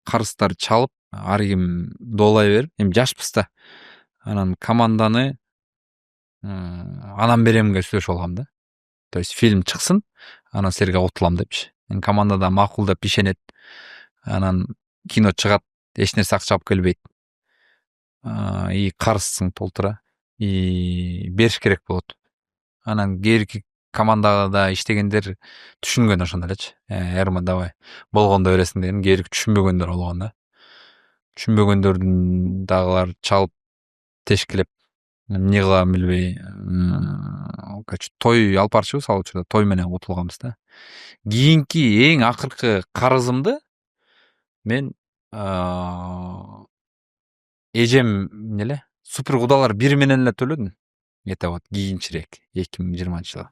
карыздар чалып, ар ким доолай берип, эми жашпыз да. Анан команданы анан беремге сүйлөшүп алгам да. То есть фильм чыксын, анан силерге утулам депчи. Команда да макул деп ишенет. Анан кино чыгат, эч нерсе акча алып келбейт. И карызсың толтура. И бериш керек болот. Анан кээинки командага да иштегендер түшүнгөн ошондо элечи. Эрма давай болгондо бересиң деген, кээинки түшүнбөгөндөр болгон да. Түшүнбөгөндөрдүн дагылар чалып тешкилеп эмне кыламын билбей, той алып барчыбыз ал учурда, той менен утулганбыз да. Кийинки эң акыркы карызымды мен эжем эмне эле Супер кудалар 1 менен эле төлөдүм. Это вот кийинчерээк 2020-жылы.